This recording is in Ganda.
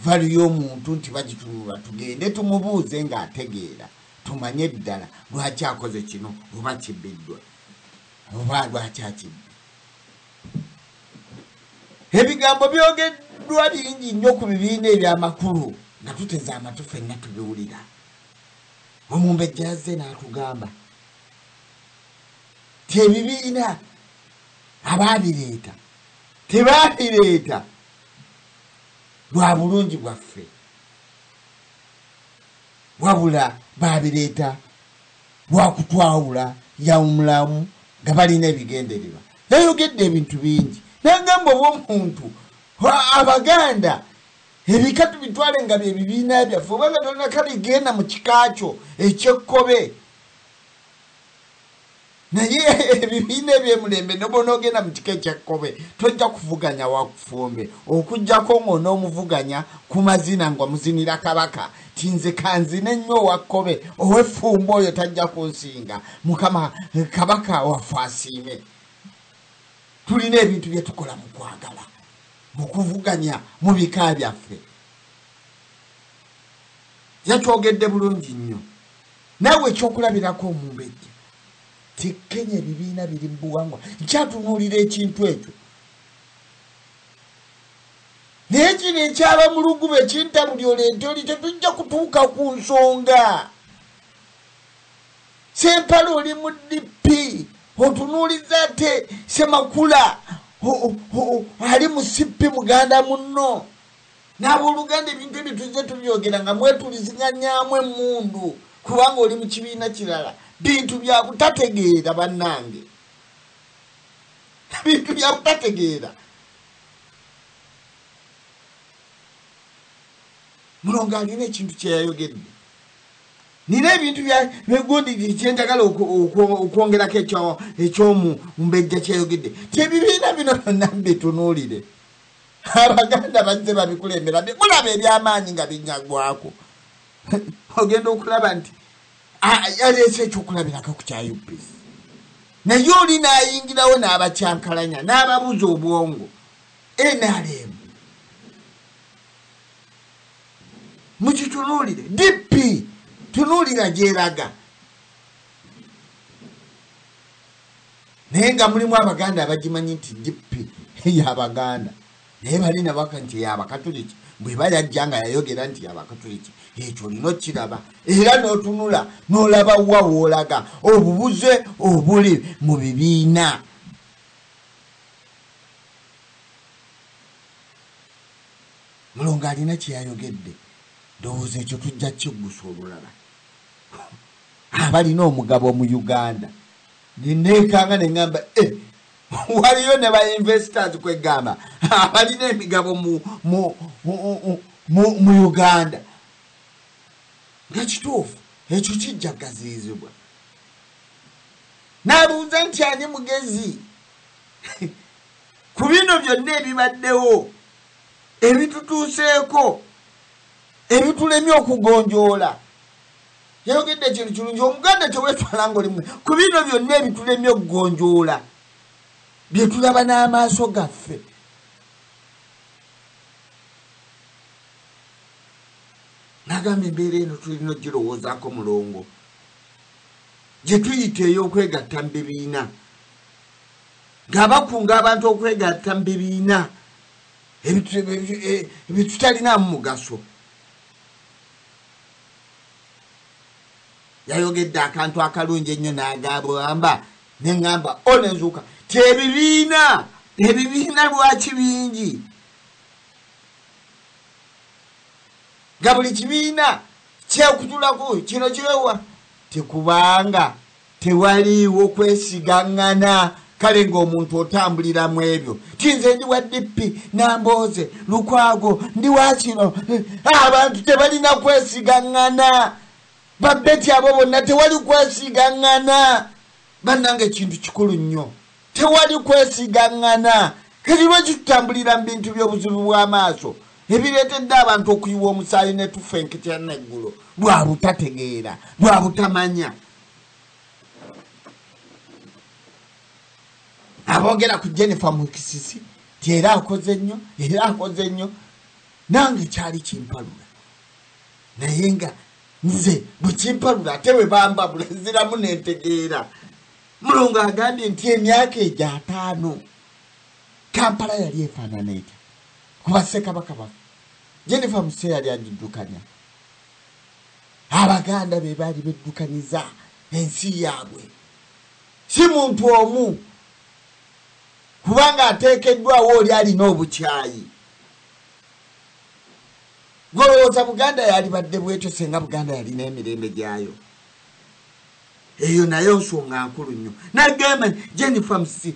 value y'omuntu nti bagitunula tugende tumubuuze ng'ategeera tumanye ddala lwaki akoze kino oba kibbiddwa oba lwaki akibbi. Ebigambo byogeddwa bingi nnyo ku bibiina ebyamakulu nga tuteze amatu ffenna tubiwulira. Omumbejja yazze n'atugamba ti ebibiina abaabireeta tebaabireeta lwa bulungi bwaffe wabula baabireeta lwakutwawula yawumulamu nga balina ebigendererwa. Yayogedde ebintu bingi nagamba obw'omuntu Abaganda ebika tubitwale nga bye bibiina byaffe obanga tolina kabigenda mu kikakyo ekyekkobe naye ebibiina ebyemulembe nobonoogenda mu kika ekyekkobe tojja kuvuganya wakufumbe okujjako ng'onoomuvuganya ku mazina nga muzinira kabaka tinze kanzine nnyo owakkobe ow'effumba oyo tajja kunsinga mukama kabaka waffe asiime. Tulina ebintu bye tukola mu kwagala mu kuvuganya mu bika byaffe. Yakyogedde bulungi nnyo. Naawe ekyokulabirako omumbejja ti Kenya ebibiina biri mu buwangwa nkyatunuulira ekintu ekyo naye kino ekyaba mu lugubu ekintabuli oleete oli tetujja kutuuka ku nsonga. Sempala oli mu DP otunuuliza ate Semakula ali mu sipi muganda munno n'abooluganda ebintu ebyo tuzze tubyogera nga mwetulizinganyaamu emmundu kubanga oli mu kibiina kirala. Bintu bya kutategeera bannange, bintu bya kutategeera. Mulongo alina ekintu kye yayogedde. Nina ebintu byegundi kyenjagala okwongerako ekyomumbejja kyeyogedde. Tebibiina bino byonna mbitunuulire. Abaganda bazze babikulembera mulaba ebyamaanyi nga binyagwako. Ogenda okulaba nti yaleese ekyokulabirako ku kya UPC. Naye oli n'ayingirawo n'abakyankalanya n'ababuza obwongo. NRM mukitunuulire. DP tunuulira gyeraga. Naye nga mulimu Abaganda abagimanyi nti DP y'Abaganda naye balina baka nti y'Abakatoliki. Bwe bayajja nga yayogera nti y'Abakatoliki ekyo olina okiraba era n'otunula n'olaba wa woolaga obubuze obuli mu bibiina. Mulongo alina kye yayogedde ndowooza ekyo tujja kiggusa olulala. Abalina omugabo mu Uganda neneekanga ne ngamba waliyo ne ba investors kwegamba abalina emigabo mu Uganda. Nga kituufu ekyo kijja gaziizibwa. N'abuuza nti ani mugezi ku bino byonna ebibaddewo ebitutuuseeko ebitulemye okugonjoola. Yayogedde ekintu kirungi. Omuganda teweetwala nga oli ku bino byonna ebitulemye okugonjoola bye tulaba n'amaaso gaffe. Nagamba embeera eno tulina ogirowoozaako mulongo gye tuyita ey'okwegatta mu bibiina ng'abakunga abantu okwegatta mu bibiina ebitutalinamu mugaso. Yayogedde akantu akalungi ennyo n'agamba neŋŋamba onenzuuka ti ebibiina lwaki bingi nga buli kibiina kyekutulako kino kirewa tekubanga tewaliiwo kwesigaŋŋana. Kale ng'omuntu otambuliramu ebyo tinze ndi wa DP Nambooze Lukwago ndi wa kino abantu tebalina kwesigaŋŋana. Babeti abo bonna tewali kwesigaŋŋana. Bannange ekintu kikulu nnyo tewali kwesigaŋŋana. Kati lwaki tutambulira mu bintu by'obuzibu bw'amaaso ebireetedde abantu okuyiwa omusaayi ne tufa enkitya n'eggulo lwa butategeera lwa butamanya. Aboogera ku Jennifer Mukisisi ti era akoze nnyo nange kyali kimpalula naye nga nze bwe kimpalula ate bwe bambabula nziramu nentegeera. Mulongo agambye nti emyaka egyo 5 Kampala yali efaanana etya kuba Ssekabaka baffe Jennifer Musa yali agiddukanya. Abaganda be baali beddukanyiza ensi yaabwe, si muntu omu, kubanga ateekeddwawo oli alina obukyayi. Golowooza Buganda yali badde bwetyo senga Buganda yalina emirembe gyayo. Eyo nayo nsonga nkulu nnyo. Nagamba Jennifer Musa